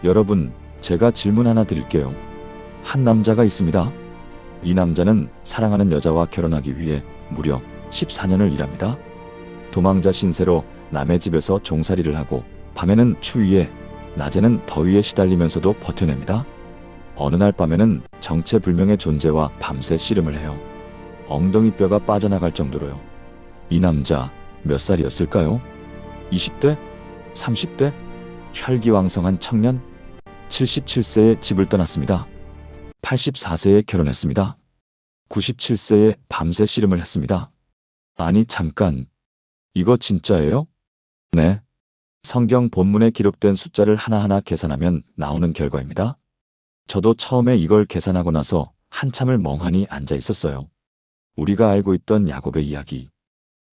여러분, 제가 질문 하나 드릴게요. 한 남자가 있습니다. 이 남자는 사랑하는 여자와 결혼하기 위해 무려 14년을 일합니다. 도망자 신세로 남의 집에서 종살이를 하고 밤에는 추위에 낮에는 더위에 시달리면서도 버텨냅니다. 어느 날 밤에는 정체불명의 존재와 밤새 씨름을 해요. 엉덩이뼈가 빠져나갈 정도로요. 이 남자 몇 살이었을까요? 20대? 30대? 혈기왕성한 청년? 77세에 집을 떠났습니다. 84세에 결혼했습니다. 97세에 밤새 씨름을 했습니다. 아니 잠깐, 이거 진짜예요? 네. 성경 본문에 기록된 숫자를 하나하나 계산하면 나오는 결과입니다. 저도 처음에 이걸 계산하고 나서 한참을 멍하니 앉아 있었어요. 우리가 알고 있던 야곱의 이야기,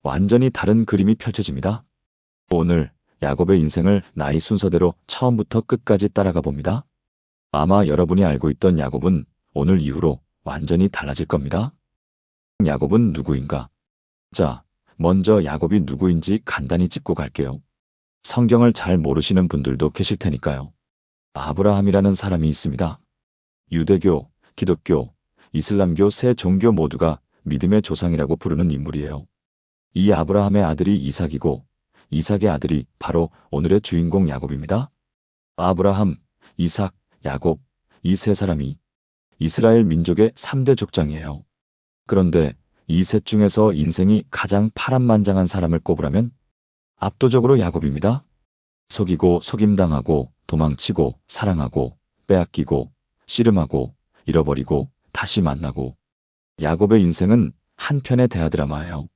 완전히 다른 그림이 펼쳐집니다. 오늘 야곱의 인생을 나이 순서대로 처음부터 끝까지 따라가 봅니다. 아마 여러분이 알고 있던 야곱은 오늘 이후로 완전히 달라질 겁니다. 야곱은 누구인가? 자, 먼저 야곱이 누구인지 간단히 짚고 갈게요. 성경을 잘 모르시는 분들도 계실 테니까요. 아브라함이라는 사람이 있습니다. 유대교, 기독교, 이슬람교 세 종교 모두가 믿음의 조상이라고 부르는 인물이에요. 이 아브라함의 아들이 이삭이고 이삭의 아들이 바로 오늘의 주인공 야곱입니다. 아브라함, 이삭, 야곱, 이 세 사람이 이스라엘 민족의 3대 족장이에요. 그런데 이 셋 중에서 인생이 가장 파란만장한 사람을 꼽으라면 압도적으로 야곱입니다. 속이고 속임당하고 도망치고 사랑하고 빼앗기고 씨름하고 잃어버리고 다시 만나고. 야곱의 인생은 한편의 대하드라마예요.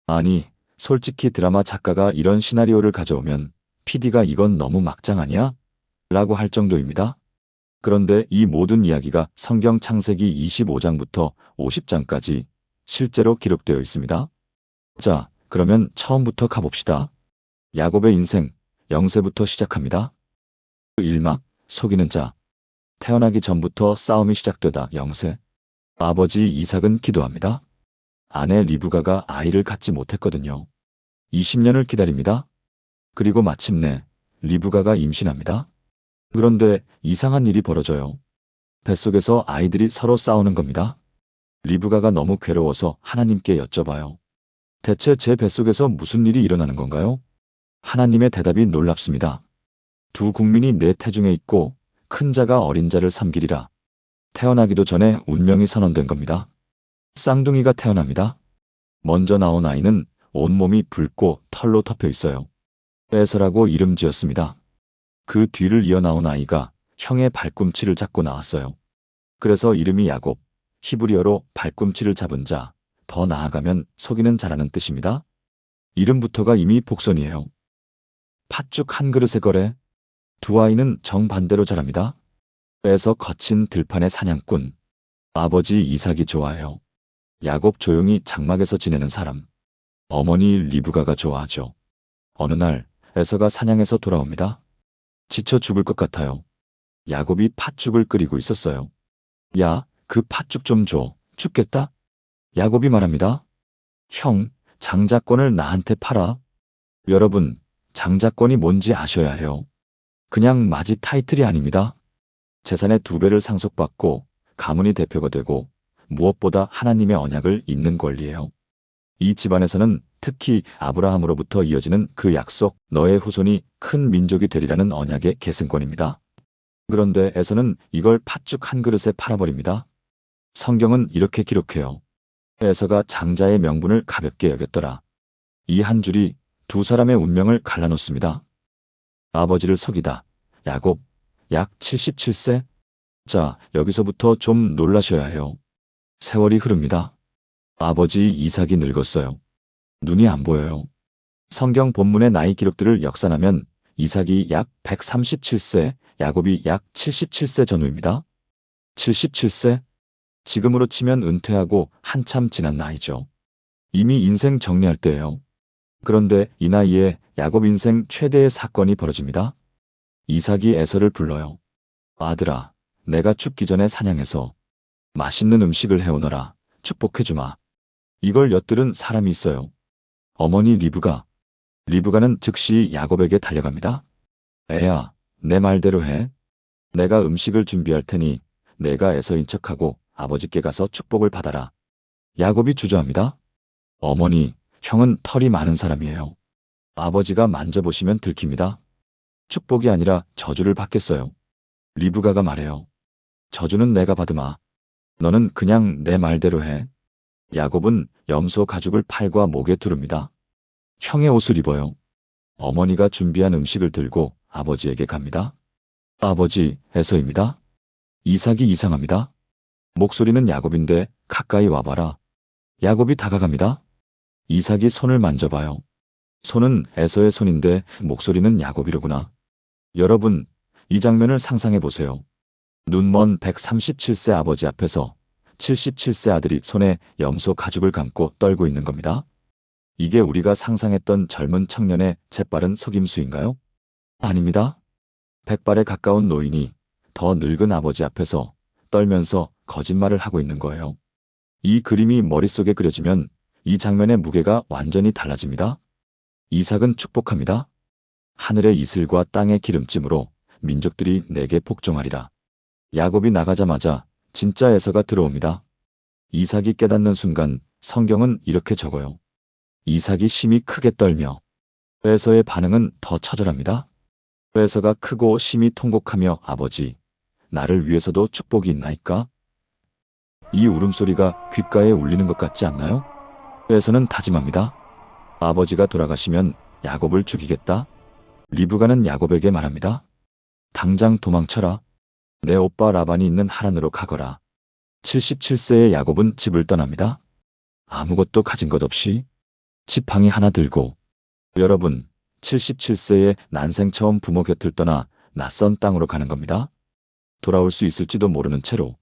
아니, 솔직히 드라마 작가가 이런 시나리오를 가져오면 PD가 이건 너무 막장 아니야? 라고 할 정도입니다. 그런데 이 모든 이야기가 성경 창세기 25장부터 50장까지 실제로 기록되어 있습니다. 자, 그러면 처음부터 가봅시다. 야곱의 인생, 영세부터 시작합니다. 1막, 속이는 자. 태어나기 전부터 싸움이 시작되다 영세. 아버지 이삭은 기도합니다. 아내 리브가가 아이를 갖지 못했거든요. 20년을 기다립니다. 그리고 마침내 리브가가 임신합니다. 그런데 이상한 일이 벌어져요. 뱃속에서 아이들이 서로 싸우는 겁니다. 리브가가 너무 괴로워서 하나님께 여쭤봐요. 대체 제 뱃속에서 무슨 일이 일어나는 건가요? 하나님의 대답이 놀랍습니다. 두 국민이 내 태중에 있고 큰 자가 어린 자를 섬기리라. 태어나기도 전에 운명이 선언된 겁니다. 쌍둥이가 태어납니다. 먼저 나온 아이는 온몸이 붉고 털로 덮여 있어요. 에서라고 이름 지었습니다. 그 뒤를 이어 나온 아이가 형의 발꿈치를 잡고 나왔어요. 그래서 이름이 야곱, 히브리어로 발꿈치를 잡은 자, 더 나아가면 속이는 자라는 뜻입니다. 이름부터가 이미 복선이에요. 팥죽 한 그릇의 거래. 두 아이는 정반대로 자랍니다. 에서 거친 들판의 사냥꾼. 아버지 이삭이 좋아해요. 야곱 조용히 장막에서 지내는 사람. 어머니 리브가가 좋아하죠. 어느 날 에서가 사냥해서 돌아옵니다. 지쳐 죽을 것 같아요. 야곱이 팥죽을 끓이고 있었어요. 야, 그 팥죽 좀 줘. 죽겠다. 야곱이 말합니다. 형, 장자권을 나한테 팔아. 여러분, 장자권이 뭔지 아셔야 해요. 그냥 마지 타이틀이 아닙니다. 재산의 2배를 상속받고 가문이 대표가 되고 무엇보다 하나님의 언약을 잇는 권리예요. 이 집안에서는 특히 아브라함으로부터 이어지는 그 약속, 너의 후손이 큰 민족이 되리라는 언약의 계승권입니다. 그런데 에서는 이걸 팥죽 한 그릇에 팔아버립니다. 성경은 이렇게 기록해요. 에서가 장자의 명분을 가볍게 여겼더라. 이 한 줄이 두 사람의 운명을 갈라놓습니다. 아버지를 속이다. 야곱, 약 77세? 자, 여기서부터 좀 놀라셔야 해요. 세월이 흐릅니다. 아버지 이삭이 늙었어요. 눈이 안 보여요. 성경 본문의 나이 기록들을 역산하면 이삭이 약 137세, 야곱이 약 77세 전후입니다. 77세? 지금으로 치면 은퇴하고 한참 지난 나이죠. 이미 인생 정리할 때예요. 그런데 이 나이에 야곱 인생 최대의 사건이 벌어집니다. 이삭이 에서를 불러요. 아들아, 내가 죽기 전에 사냥해서 맛있는 음식을 해오너라. 축복해주마. 이걸 엿들은 사람이 있어요. 어머니 리브가. 리브가는 즉시 야곱에게 달려갑니다. 애야, 내 말대로 해. 내가 음식을 준비할 테니 내가 에서인 척하고 아버지께 가서 축복을 받아라. 야곱이 주저합니다. 어머니, 형은 털이 많은 사람이에요. 아버지가 만져보시면 들킵니다. 축복이 아니라 저주를 받겠어요. 리브가가 말해요. 저주는 내가 받으마. 너는 그냥 내 말대로 해. 야곱은 염소 가죽을 팔과 목에 두릅니다. 형의 옷을 입어요. 어머니가 준비한 음식을 들고 아버지에게 갑니다. 아버지, 에서입니다. 이삭이 이상합니다. 목소리는 야곱인데 가까이 와봐라. 야곱이 다가갑니다. 이삭이 손을 만져봐요. 손은 에서의 손인데 목소리는 야곱이로구나. 여러분, 이 장면을 상상해 보세요. 눈먼 137세 아버지 앞에서 77세 아들이 손에 염소 가죽을 감고 떨고 있는 겁니다. 이게 우리가 상상했던 젊은 청년의 재빠른 속임수인가요? 아닙니다. 100발에 가까운 노인이 더 늙은 아버지 앞에서 떨면서 거짓말을 하고 있는 거예요. 이 그림이 머릿속에 그려지면 이 장면의 무게가 완전히 달라집니다. 이삭은 축복합니다. 하늘의 이슬과 땅의 기름짐으로 민족들이 내게 복종하리라. 야곱이 나가자마자 진짜 에서가 들어옵니다. 이삭이 깨닫는 순간 성경은 이렇게 적어요. 이삭이 심히 크게 떨며. 에서의 반응은 더 처절합니다. 에서가 크고 심히 통곡하며 아버지, 나를 위해서도 축복이 있나이까? 이 울음소리가 귓가에 울리는 것 같지 않나요? 에서는 다짐합니다. 아버지가 돌아가시면 야곱을 죽이겠다. 리브가는 야곱에게 말합니다. 당장 도망쳐라. 내 오빠 라반이 있는 하란으로 가거라. 77세의 야곱은 집을 떠납니다. 아무것도 가진 것 없이 지팡이 하나 들고. 여러분, 77세의 난생 처음 부모 곁을 떠나 낯선 땅으로 가는 겁니다. 돌아올 수 있을지도 모르는 채로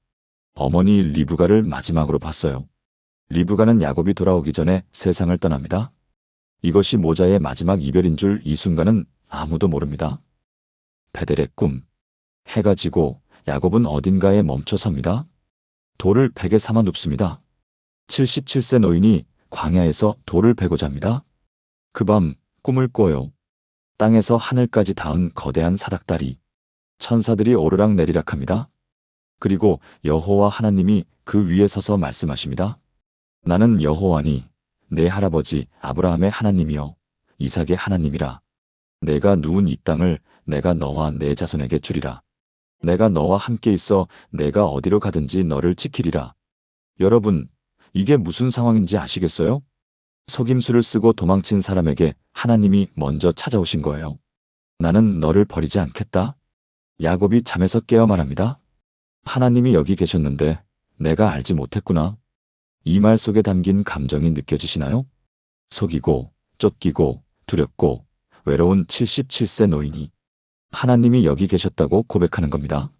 어머니 리브가를 마지막으로 봤어요. 리브가는 야곱이 돌아오기 전에 세상을 떠납니다. 이것이 모자의 마지막 이별인 줄 이 순간은 아무도 모릅니다. 베델의 꿈. 해가 지고 야곱은 어딘가에 멈춰 섭니다. 돌을 베개 삼아 눕습니다. 77세 노인이 광야에서 돌을 베고자 합니다. 그 밤 꿈을 꿔요. 땅에서 하늘까지 닿은 거대한 사닥다리. 천사들이 오르락 내리락 합니다. 그리고 여호와 하나님이 그 위에 서서 말씀하십니다. 나는 여호와니 내 할아버지 아브라함의 하나님이여 이삭의 하나님이라. 내가 누운 이 땅을 내가 너와 내 자손에게 주리라. 내가 너와 함께 있어 내가 어디로 가든지 너를 지키리라. 여러분, 이게 무슨 상황인지 아시겠어요? 속임수를 쓰고 도망친 사람에게 하나님이 먼저 찾아오신 거예요. 나는 너를 버리지 않겠다. 야곱이 잠에서 깨어 말합니다. 하나님이 여기 계셨는데 내가 알지 못했구나. 이 말 속에 담긴 감정이 느껴지시나요? 속이고 쫓기고 두렵고 외로운 77세 노인이 하나님이 여기 계셨다고 고백하는 겁니다.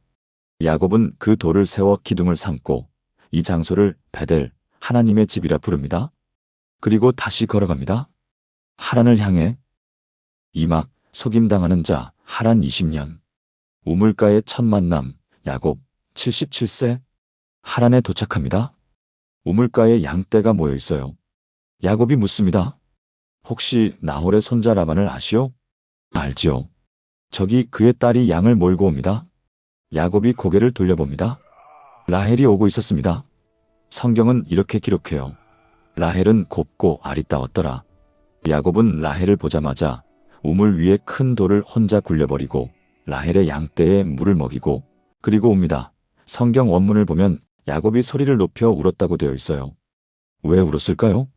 야곱은 그 돌을 세워 기둥을 삼고 이 장소를 베델, 하나님의 집이라 부릅니다. 그리고 다시 걸어갑니다. 하란을 향해. 이막 속임당하는 자 하란 20년. 우물가의 첫 만남 야곱 77세. 하란에 도착합니다. 우물가에 양떼가 모여 있어요. 야곱이 묻습니다. 혹시 나홀의 손자 라반을 아시오? 알지요. 저기 그의 딸이 양을 몰고 옵니다. 야곱이 고개를 돌려봅니다. 라헬이 오고 있었습니다. 성경은 이렇게 기록해요. 라헬은 곱고 아리따웠더라. 야곱은 라헬을 보자마자 우물 위에 큰 돌을 혼자 굴려버리고 라헬의 양떼에 물을 먹이고 그리고 옵니다. 성경 원문을 보면 야곱이 소리를 높여 울었다고 되어 있어요. 왜 울었을까요?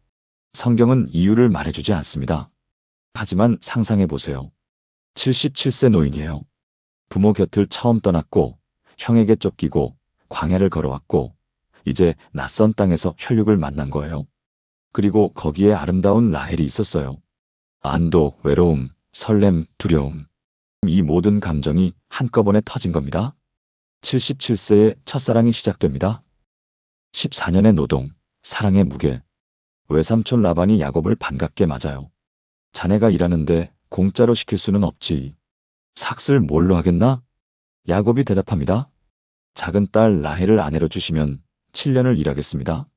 성경은 이유를 말해주지 않습니다. 하지만 상상해 보세요. 77세 노인이에요. 부모 곁을 처음 떠났고 형에게 쫓기고 광야를 걸어왔고 이제 낯선 땅에서 혈육을 만난 거예요. 그리고 거기에 아름다운 라헬이 있었어요. 안도, 외로움, 설렘, 두려움. 이 모든 감정이 한꺼번에 터진 겁니다. 77세의 첫사랑이 시작됩니다. 14년의 노동, 사랑의 무게. 외삼촌 라반이 야곱을 반갑게 맞아요. 자네가 일하는데 공짜로 시킬 수는 없지. 삭슬 뭘로 하겠나? 야곱이 대답합니다. 작은 딸 라헬을 아내로 주시면 7년을 일하겠습니다.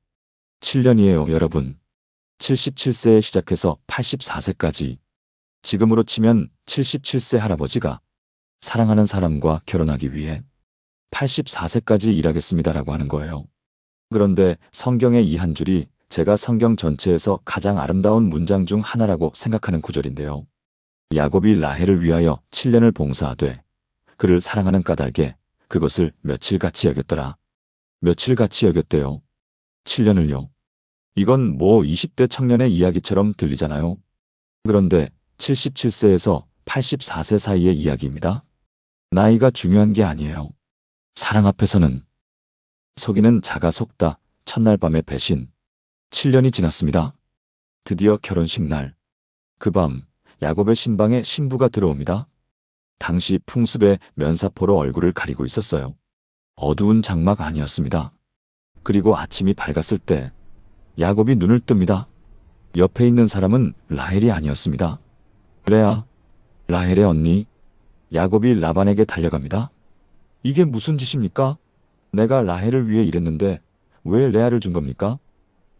7년이에요, 여러분. 77세에 시작해서 84세까지. 지금으로 치면 77세 할아버지가 사랑하는 사람과 결혼하기 위해 84세까지 일하겠습니다라고 하는 거예요. 그런데 성경의 이 한 줄이 제가 성경 전체에서 가장 아름다운 문장 중 하나라고 생각하는 구절인데요. 야곱이 라헬을 위하여 7년을 봉사하되 그를 사랑하는 까닭에 그것을 며칠같이 여겼더라. 며칠같이 여겼대요. 7년을요. 이건 뭐 20대 청년의 이야기처럼 들리잖아요. 그런데 77세에서 84세 사이의 이야기입니다. 나이가 중요한 게 아니에요. 사랑 앞에서는. 속이는 자가 속다. 첫날 밤의 배신. 7년이 지났습니다. 드디어 결혼식 날. 그 밤 야곱의 신방에 신부가 들어옵니다. 당시 풍습에 면사포로 얼굴을 가리고 있었어요. 어두운 장막 아니었습니다. 그리고 아침이 밝았을 때 야곱이 눈을 뜹니다. 옆에 있는 사람은 라헬이 아니었습니다. 레아, 라헬의 언니. 야곱이 라반에게 달려갑니다. 이게 무슨 짓입니까? 내가 라헬을 위해 일했는데 왜 레아를 준 겁니까?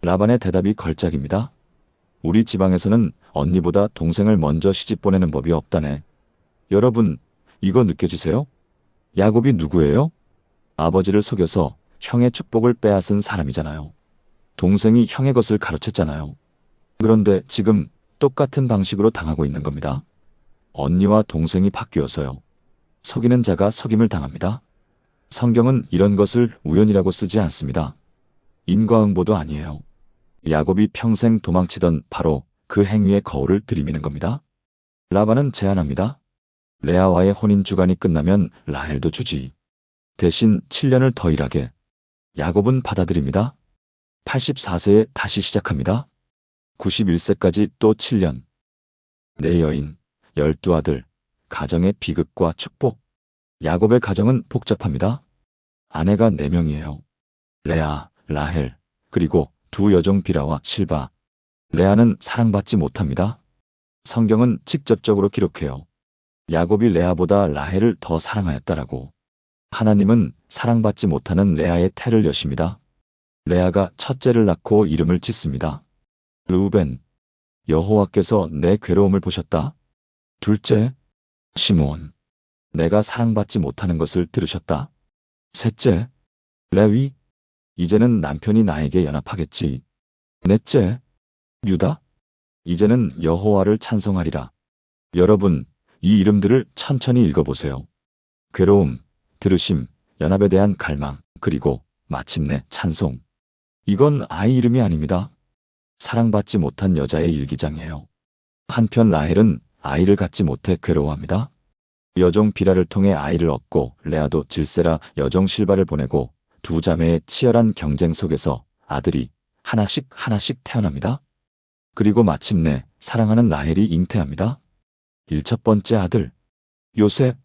라반의 대답이 걸작입니다. 우리 지방에서는 언니보다 동생을 먼저 시집 보내는 법이 없다네. 여러분, 이거 느껴지세요? 야곱이 누구예요? 아버지를 속여서 형의 축복을 빼앗은 사람이잖아요. 동생이 형의 것을 가로챘잖아요. 그런데 지금 똑같은 방식으로 당하고 있는 겁니다. 언니와 동생이 바뀌어서요. 속이는 자가 속임을 당합니다. 성경은 이런 것을 우연이라고 쓰지 않습니다. 인과응보도 아니에요. 야곱이 평생 도망치던 바로 그 행위의 거울을 들이미는 겁니다. 라반은 제안합니다. 레아와의 혼인 주간이 끝나면 라헬도 주지. 대신 7년을 더 일하게. 야곱은 받아들입니다. 84세에 다시 시작합니다. 91세까지 또 7년. 네 여인, 12아들, 가정의 비극과 축복. 야곱의 가정은 복잡합니다. 아내가 4명이에요. 레아, 라헬, 그리고 두 여종 비라와 실바. 레아는 사랑받지 못합니다. 성경은 직접적으로 기록해요. 야곱이 레아보다 라헬을 더 사랑하였다라고. 하나님은 사랑받지 못하는 레아의 태를 여십니다. 레아가 첫째를 낳고 이름을 짓습니다. 르우벤, 여호와께서 내 괴로움을 보셨다. 둘째, 시므온, 내가 사랑받지 못하는 것을 들으셨다. 셋째, 레위, 이제는 남편이 나에게 연합하겠지. 넷째, 유다, 이제는 여호와를 찬송하리라. 여러분, 이 이름들을 천천히 읽어보세요. 괴로움, 들으심, 연합에 대한 갈망, 그리고 마침내 찬송. 이건 아이 이름이 아닙니다. 사랑받지 못한 여자의 일기장이에요. 한편 라헬은 아이를 갖지 못해 괴로워합니다. 여종 비라를 통해 아이를 얻고 레아도 질세라 여종 실바를 보내고 두 자매의 치열한 경쟁 속에서 아들이 하나씩 태어납니다. 그리고 마침내 사랑하는 라헬이 잉태합니다. 첫 번째 아들, 요셉.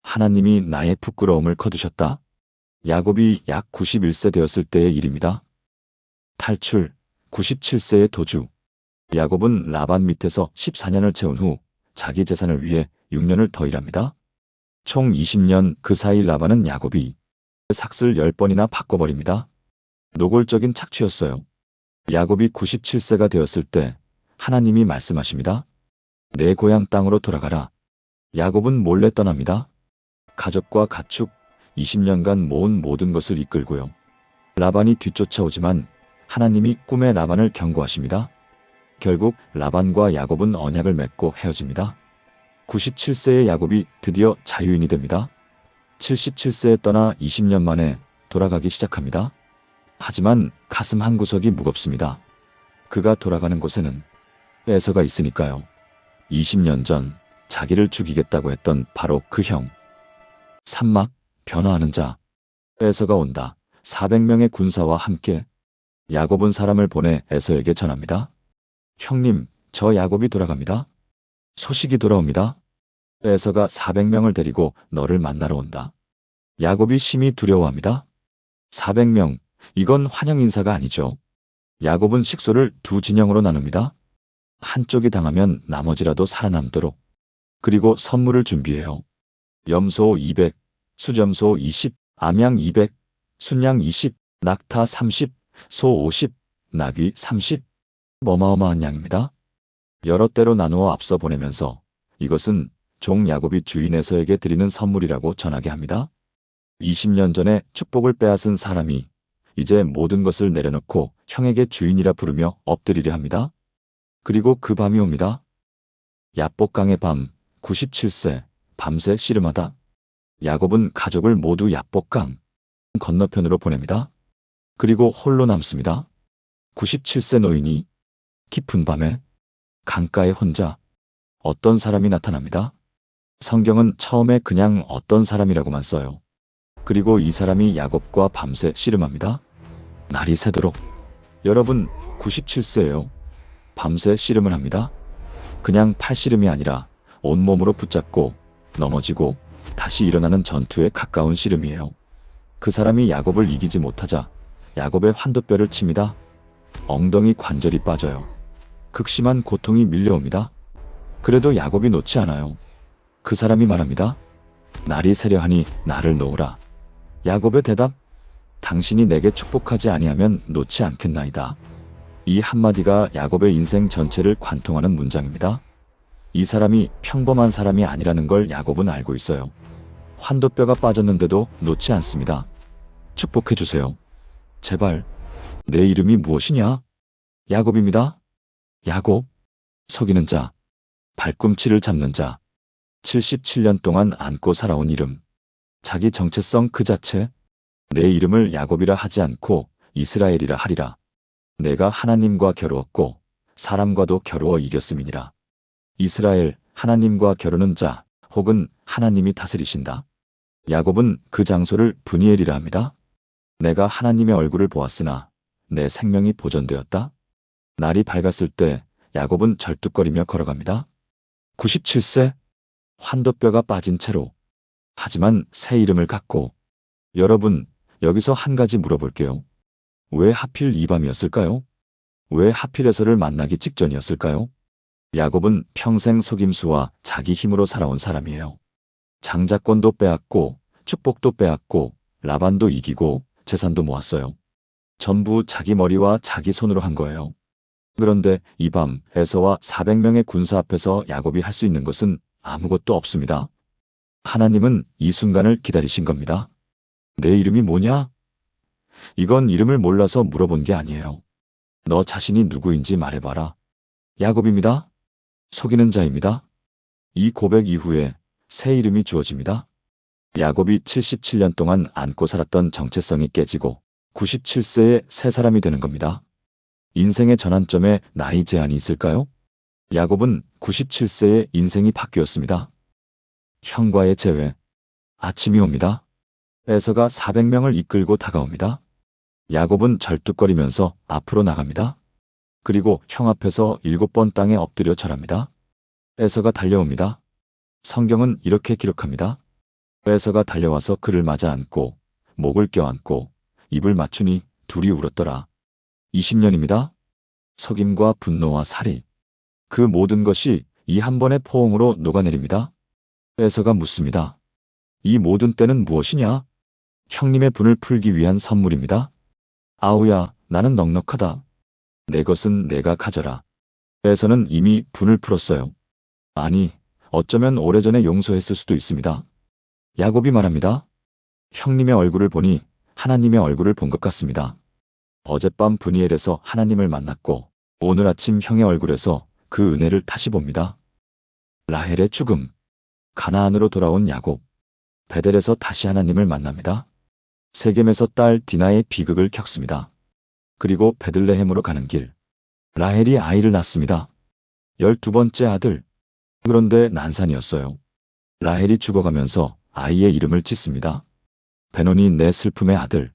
하나님이 나의 부끄러움을 거두셨다. 야곱이 약 91세 되었을 때의 일입니다. 탈출, 97세의 도주. 야곱은 라반 밑에서 14년을 채운 후 자기 재산을 위해 6년을 더 일합니다. 총 20년 그 사이 라반은 야곱이 삭슬 10번이나 바꿔버립니다. 노골적인 착취였어요. 야곱이 97세가 되었을 때 하나님이 말씀하십니다. 내 고향 땅으로 돌아가라. 야곱은 몰래 떠납니다. 가족과 가축, 20년간 모은 모든 것을 이끌고요. 라반이 뒤쫓아오지만 하나님이 꿈에 라반을 경고하십니다. 결국 라반과 야곱은 언약을 맺고 헤어집니다. 97세의 야곱이 드디어 자유인이 됩니다. 77세에 떠나 20년 만에 돌아가기 시작합니다. 하지만 가슴 한구석이 무겁습니다. 그가 돌아가는 곳에는 에서가 있으니까요. 20년 전 자기를 죽이겠다고 했던 바로 그 형. 산막, 변화하는 자. 에서가 온다. 400명의 군사와 함께. 야곱은 사람을 보내 에서에게 전합니다. 형님, 저 야곱이 돌아갑니다. 소식이 돌아옵니다. 에서가 400명을 데리고 너를 만나러 온다. 야곱이 심히 두려워합니다. 400명, 이건 환영 인사가 아니죠. 야곱은 식소를 두 진영으로 나눕니다. 한쪽이 당하면 나머지라도 살아남도록. 그리고 선물을 준비해요. 염소 200, 수점소 20, 암양 200, 순양 20, 낙타 30, 소 50, 나귀 30. 어마어마한 양입니다. 여러 때로 나누어 앞서 보내면서 이것은 종 야곱이 주인 에서에게 드리는 선물이라고 전하게 합니다. 20년 전에 축복을 빼앗은 사람이 이제 모든 것을 내려놓고 형에게 주인이라 부르며 엎드리려 합니다. 그리고 그 밤이 옵니다. 야복강의 밤, 97세, 밤새 씨름하다. 야곱은 가족을 모두 야복강 건너편으로 보냅니다. 그리고 홀로 남습니다. 97세 노인이 깊은 밤에 강가에 혼자 어떤 사람이 나타납니다. 성경은 처음에 그냥 어떤 사람이라고만 써요. 그리고 이 사람이 야곱과 밤새 씨름합니다. 날이 새도록. 여러분, 97세예요. 밤새 씨름을 합니다. 그냥 팔씨름이 아니라 온몸으로 붙잡고 넘어지고 다시 일어나는 전투에 가까운 씨름이에요. 그 사람이 야곱을 이기지 못하자 야곱의 환도뼈를 칩니다. 엉덩이 관절이 빠져요. 극심한 고통이 밀려옵니다. 그래도 야곱이 놓지 않아요. 그 사람이 말합니다. 날이 새려하니 나를 놓으라. 야곱의 대답, 당신이 내게 축복하지 아니하면 놓지 않겠나이다. 이 한마디가 야곱의 인생 전체를 관통하는 문장입니다. 이 사람이 평범한 사람이 아니라는 걸 야곱은 알고 있어요. 환도뼈가 빠졌는데도 놓지 않습니다. 축복해 주세요. 제발. 내 이름이 무엇이냐? 야곱입니다. 야곱. 속이는 자. 발꿈치를 잡는 자. 77년 동안 안고 살아온 이름. 자기 정체성 그 자체. 내 이름을 야곱이라 하지 않고 이스라엘이라 하리라. 내가 하나님과 겨루었고 사람과도 겨루어 이겼음이니라. 이스라엘, 하나님과 겨루는 자, 혹은 하나님이 다스리신다. 야곱은 그 장소를 브니엘이라 합니다. 내가 하나님의 얼굴을 보았으나 내 생명이 보존되었다. 날이 밝았을 때 야곱은 절뚝거리며 걸어갑니다. 97세, 환도뼈가 빠진 채로. 하지만 새 이름을 갖고. 여러분, 여기서 한 가지 물어볼게요. 왜 하필 이 밤이었을까요? 왜 하필 에서를 만나기 직전이었을까요? 야곱은 평생 속임수와 자기 힘으로 살아온 사람이에요. 장자권도 빼앗고 축복도 빼앗고 라반도 이기고 재산도 모았어요. 전부 자기 머리와 자기 손으로 한 거예요. 그런데 이 밤 에서와 400명의 군사 앞에서 야곱이 할 수 있는 것은 아무것도 없습니다. 하나님은 이 순간을 기다리신 겁니다. 내 이름이 뭐냐? 이건 이름을 몰라서 물어본 게 아니에요. 너 자신이 누구인지 말해봐라. 야곱입니다. 속이는 자입니다. 이 고백 이후에 새 이름이 주어집니다. 야곱이 77년 동안 안고 살았던 정체성이 깨지고 97세의 새 사람이 되는 겁니다. 인생의 전환점에 나이 제한이 있을까요? 야곱은 97세의 인생이 바뀌었습니다. 형과의 재회. 아침이 옵니다. 에서가 400명을 이끌고 다가옵니다. 야곱은 절뚝거리면서 앞으로 나갑니다. 그리고 형 앞에서 7번 땅에 엎드려 절합니다. 에서가 달려옵니다. 성경은 이렇게 기록합니다. 에서가 달려와서 그를 맞아 안고 목을 껴안고 입을 맞추니 둘이 울었더라. 20년입니다. 속임과 분노와 살이. 그 모든 것이 이 한 번의 포옹으로 녹아내립니다. 에서가 묻습니다. 이 모든 때는 무엇이냐? 형님의 분을 풀기 위한 선물입니다. 아우야, 나는 넉넉하다. 내 것은 내가 가져라. 에서는 이미 분을 풀었어요. 아니, 어쩌면 오래전에 용서했을 수도 있습니다. 야곱이 말합니다. 형님의 얼굴을 보니 하나님의 얼굴을 본 것 같습니다. 어젯밤 브니엘에서 하나님을 만났고 오늘 아침 형의 얼굴에서 그 은혜를 다시 봅니다. 라헬의 죽음. 가나안으로 돌아온 야곱. 베델에서 다시 하나님을 만납니다. 세겜에서 딸 디나의 비극을 겪습니다. 그리고 베들레헴으로 가는 길. 라헬이 아이를 낳습니다. 12번째 아들. 그런데 난산이었어요. 라헬이 죽어가면서 아이의 이름을 짓습니다. 베논이 내 슬픔의 아들.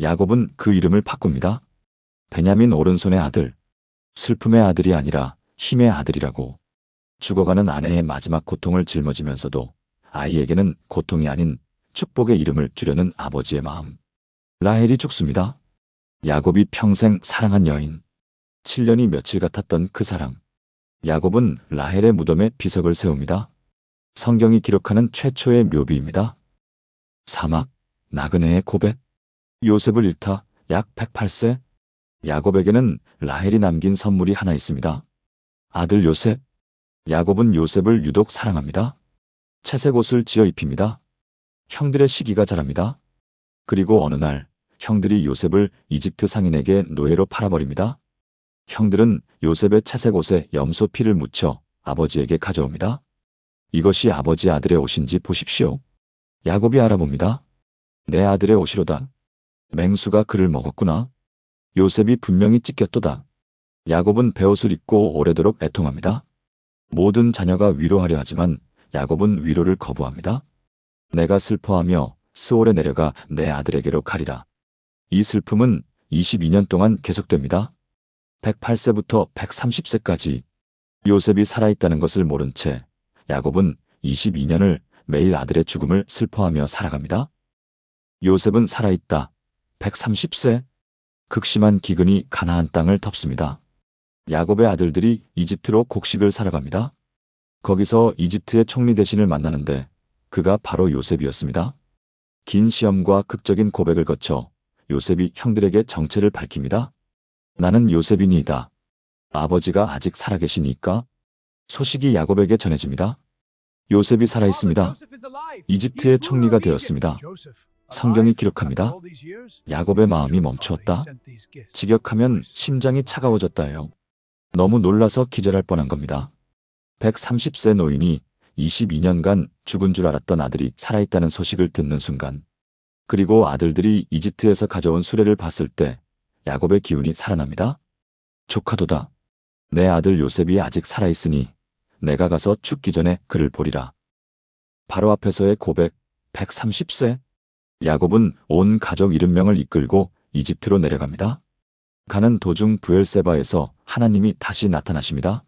야곱은 그 이름을 바꿉니다. 베냐민 오른손의 아들. 슬픔의 아들이 아니라 힘의 아들이라고. 죽어가는 아내의 마지막 고통을 짊어지면서도 아이에게는 고통이 아닌 축복의 이름을 주려는 아버지의 마음. 라헬이 죽습니다. 야곱이 평생 사랑한 여인. 7년이 며칠 같았던 그 사랑. 야곱은 라헬의 무덤에 비석을 세웁니다. 성경이 기록하는 최초의 묘비입니다. 사막, 나그네의 고백. 요셉을 잃다 약 108세. 야곱에게는 라헬이 남긴 선물이 하나 있습니다. 아들 요셉. 야곱은 요셉을 유독 사랑합니다. 채색 옷을 지어 입힙니다. 형들의 시기가 자랍니다. 그리고 어느 날 형들이 요셉을 이집트 상인에게 노예로 팔아버립니다. 형들은 요셉의 채색 옷에 염소 피를 묻혀 아버지에게 가져옵니다. 이것이 아버지 아들의 옷인지 보십시오. 야곱이 알아봅니다. 내 아들의 옷이로다. 맹수가 그를 먹었구나. 요셉이 분명히 찢겼도다. 야곱은 베옷을 입고 오래도록 애통합니다. 모든 자녀가 위로하려 하지만 야곱은 위로를 거부합니다. 내가 슬퍼하며 스올에 내려가 내 아들에게로 가리라. 이 슬픔은 22년 동안 계속됩니다. 108세부터 130세까지 요셉이 살아있다는 것을 모른 채 야곱은 22년을 매일 아들의 죽음을 슬퍼하며 살아갑니다. 요셉은 살아있다. 130세. 극심한 기근이 가나안 땅을 덮습니다. 야곱의 아들들이 이집트로 곡식을 사러 갑니다. 거기서 이집트의 총리 대신을 만나는데 그가 바로 요셉이었습니다. 긴 시험과 극적인 고백을 거쳐 요셉이 형들에게 정체를 밝힙니다. 나는 요셉이니이다. 아버지가 아직 살아계시니까? 소식이 야곱에게 전해집니다. 요셉이 살아있습니다. 이집트의 총리가 되었습니다. 성경이 기록합니다. 야곱의 마음이 멈추었다. 직역하면 심장이 차가워졌다예요. 너무 놀라서 기절할 뻔한 겁니다. 130세 노인이 22년간 죽은 줄 알았던 아들이 살아있다는 소식을 듣는 순간, 그리고 아들들이 이집트에서 가져온 수레를 봤을 때 야곱의 기운이 살아납니다. 조카도다. 내 아들 요셉이 아직 살아있으니 내가 가서 죽기 전에 그를 보리라. 바로 앞에서의 고백. 130세. 야곱은 온 가족 70명을 이끌고 이집트로 내려갑니다. 가는 도중 브엘세바에서 하나님이 다시 나타나십니다.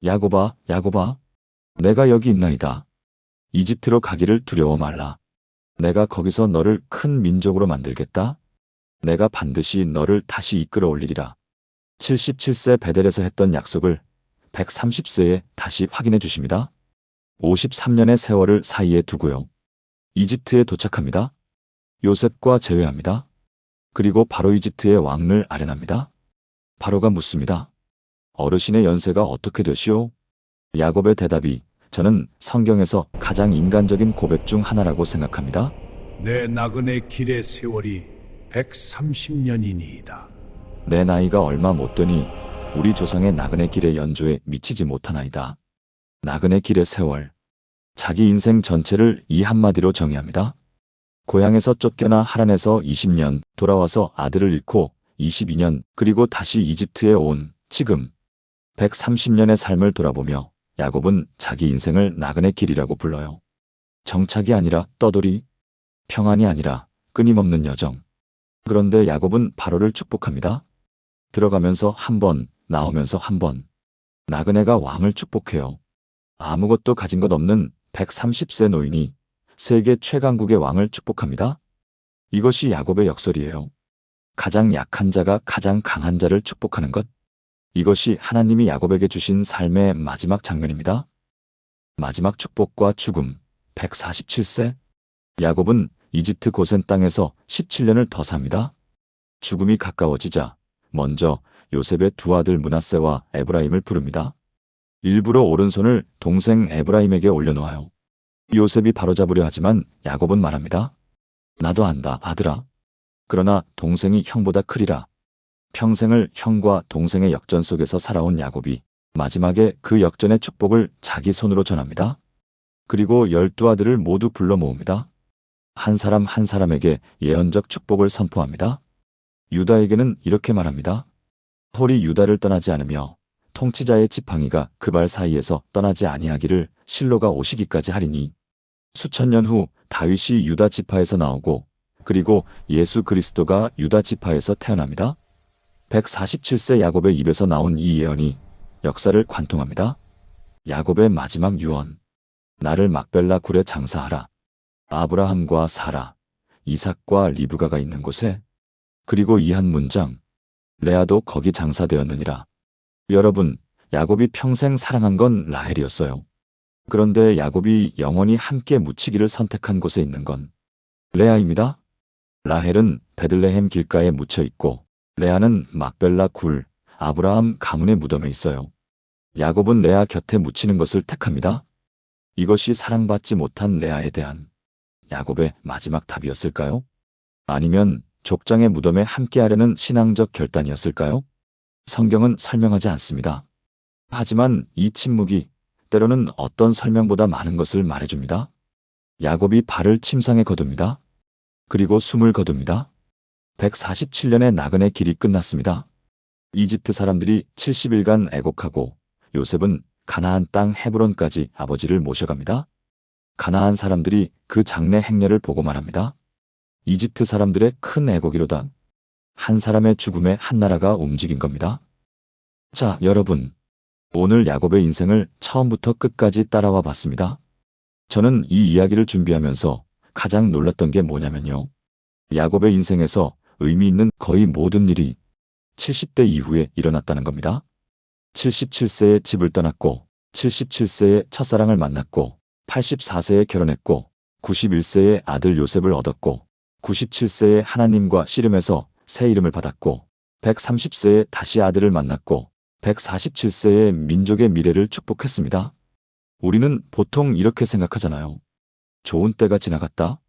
야곱아, 야곱아, 내가 여기 있나이다. 이집트로 가기를 두려워 말라. 내가 거기서 너를 큰 민족으로 만들겠다. 내가 반드시 너를 다시 이끌어 올리리라. 77세 베델에서 했던 약속을 130세에 다시 확인해 주십니다. 53년의 세월을 사이에 두고요. 이집트에 도착합니다. 요셉과 재회합니다. 그리고 바로 이집트의 왕을 아련합니다. 바로가 묻습니다. 어르신의 연세가 어떻게 되시오? 야곱의 대답이 저는 성경에서 가장 인간적인 고백 중 하나라고 생각합니다. 내 나그네 길의 세월이 130년이니이다. 내 나이가 얼마 못 되니 우리 조상의 나그네 길의 연조에 미치지 못하나이다. 나그네 길의 세월. 자기 인생 전체를 이 한마디로 정의합니다. 고향에서 쫓겨나 하란에서 20년, 돌아와서 아들을 잃고 22년, 그리고 다시 이집트에 온 지금 130년의 삶을 돌아보며 야곱은 자기 인생을 나그네 길이라고 불러요. 정착이 아니라 떠돌이, 평안이 아니라 끊임없는 여정. 그런데 야곱은 바로를 축복합니다. 들어가면서 한 번, 나오면서 한 번. 나그네가 왕을 축복해요. 아무것도 가진 것 없는 130세 노인이 세계 최강국의 왕을 축복합니다. 이것이 야곱의 역설이에요. 가장 약한 자가 가장 강한 자를 축복하는 것. 이것이 하나님이 야곱에게 주신 삶의 마지막 장면입니다. 마지막 축복과 죽음. 147세. 야곱은 이집트 고센 땅에서 17년을 더 삽니다. 죽음이 가까워지자 먼저 요셉의 두 아들 므낫세와 에브라임을 부릅니다. 일부러 오른손을 동생 에브라임에게 올려놓아요. 요셉이 바로잡으려 하지만 야곱은 말합니다. 나도 안다, 아들아. 그러나 동생이 형보다 크리라. 평생을 형과 동생의 역전 속에서 살아온 야곱이 마지막에 그 역전의 축복을 자기 손으로 전합니다. 그리고 12아들을 모두 불러 모읍니다. 한 사람 한 사람에게 예언적 축복을 선포합니다. 유다에게는 이렇게 말합니다. 홀이 유다를 떠나지 않으며 통치자의 지팡이가 그 발 사이에서 떠나지 아니하기를 실로가 오시기까지 하리니. 수천 년 후 다윗이 유다 지파에서 나오고 그리고 예수 그리스도가 유다 지파에서 태어납니다. 147세 야곱의 입에서 나온 이 예언이 역사를 관통합니다. 야곱의 마지막 유언. 나를 막벨라 굴에 장사하라. 아브라함과 사라, 이삭과 리브가가 있는 곳에. 그리고 이 한 문장. 레아도 거기 장사되었느니라. 여러분, 야곱이 평생 사랑한 건 라헬이었어요. 그런데 야곱이 영원히 함께 묻히기를 선택한 곳에 있는 건 레아입니다. 라헬은 베들레헴 길가에 묻혀 있고 레아는 막벨라 굴, 아브라함 가문의 무덤에 있어요. 야곱은 레아 곁에 묻히는 것을 택합니다. 이것이 사랑받지 못한 레아에 대한 야곱의 마지막 답이었을까요? 아니면 족장의 무덤에 함께하려는 신앙적 결단이었을까요? 성경은 설명하지 않습니다. 하지만 이 침묵이 때로는 어떤 설명보다 많은 것을 말해줍니다. 야곱이 발을 침상에 거둡니다. 그리고 숨을 거둡니다. 147년의 나그네 길이 끝났습니다. 이집트 사람들이 70일간 애곡하고 요셉은 가나안 땅 헤브론까지 아버지를 모셔갑니다. 가나안 사람들이 그 장래 행렬을 보고 말합니다. 이집트 사람들의 큰 애곡이로다. 한 사람의 죽음에 한 나라가 움직인 겁니다. 자, 여러분. 오늘 야곱의 인생을 처음부터 끝까지 따라와 봤습니다. 저는 이 이야기를 준비하면서 가장 놀랐던 게 뭐냐면요. 야곱의 인생에서 의미 있는 거의 모든 일이 70대 이후에 일어났다는 겁니다. 77세에 집을 떠났고, 77세에 첫사랑을 만났고, 84세에 결혼했고, 91세에 아들 요셉을 얻었고, 97세에 하나님과 씨름해서 새 이름을 받았고, 130세에 다시 아들을 만났고, 147세에 민족의 미래를 축복했습니다. 우리는 보통 이렇게 생각하잖아요. 좋은 때가 지나갔다.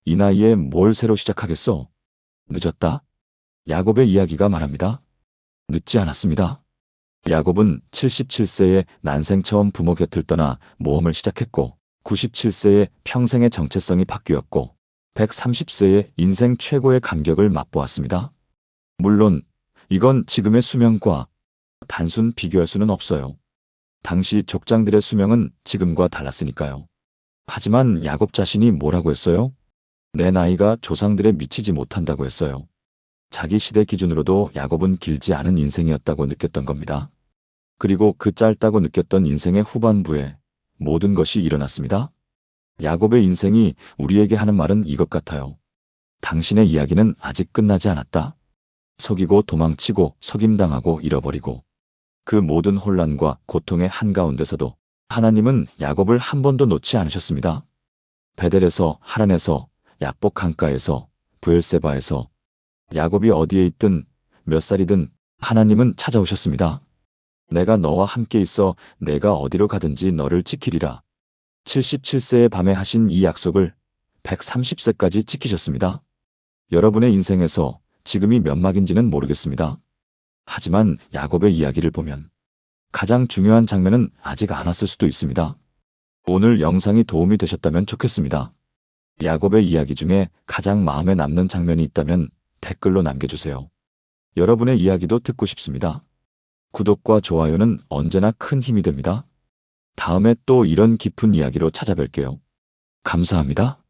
이 나이에 뭘 새로 시작하겠어? 늦었다. 야곱의 이야기가 말합니다. 늦지 않았습니다. 야곱은 77세에 난생 처음 부모 곁을 떠나 모험을 시작했고, 97세에 평생의 정체성이 바뀌었고, 130세에 인생 최고의 감격을 맛보았습니다. 물론 이건 지금의 수명과 단순 비교할 수는 없어요. 당시 족장들의 수명은 지금과 달랐으니까요. 하지만 야곱 자신이 뭐라고 했어요? 내 나이가 조상들에 미치지 못한다고 했어요. 자기 시대 기준으로도 야곱은 길지 않은 인생이었다고 느꼈던 겁니다. 그리고 그 짧다고 느꼈던 인생의 후반부에 모든 것이 일어났습니다. 야곱의 인생이 우리에게 하는 말은 이것 같아요. 당신의 이야기는 아직 끝나지 않았다. 속이고 도망치고 속임당하고 잃어버리고 그 모든 혼란과 고통의 한가운데서도 하나님은 야곱을 한 번도 놓지 않으셨습니다. 베델에서, 하란에서, 약복 강가에서, 브엘세바에서 야곱이 어디에 있든 몇 살이든 하나님은 찾아오셨습니다. 내가 너와 함께 있어 내가 어디로 가든지 너를 지키리라. 77세의 밤에 하신 이 약속을 130세까지 지키셨습니다. 여러분의 인생에서 지금이 몇 막인지는 모르겠습니다. 하지만 야곱의 이야기를 보면 가장 중요한 장면은 아직 안 왔을 수도 있습니다. 오늘 영상이 도움이 되셨다면 좋겠습니다. 야곱의 이야기 중에 가장 마음에 남는 장면이 있다면 댓글로 남겨주세요. 여러분의 이야기도 듣고 싶습니다. 구독과 좋아요는 언제나 큰 힘이 됩니다. 다음에 또 이런 깊은 이야기로 찾아뵐게요. 감사합니다.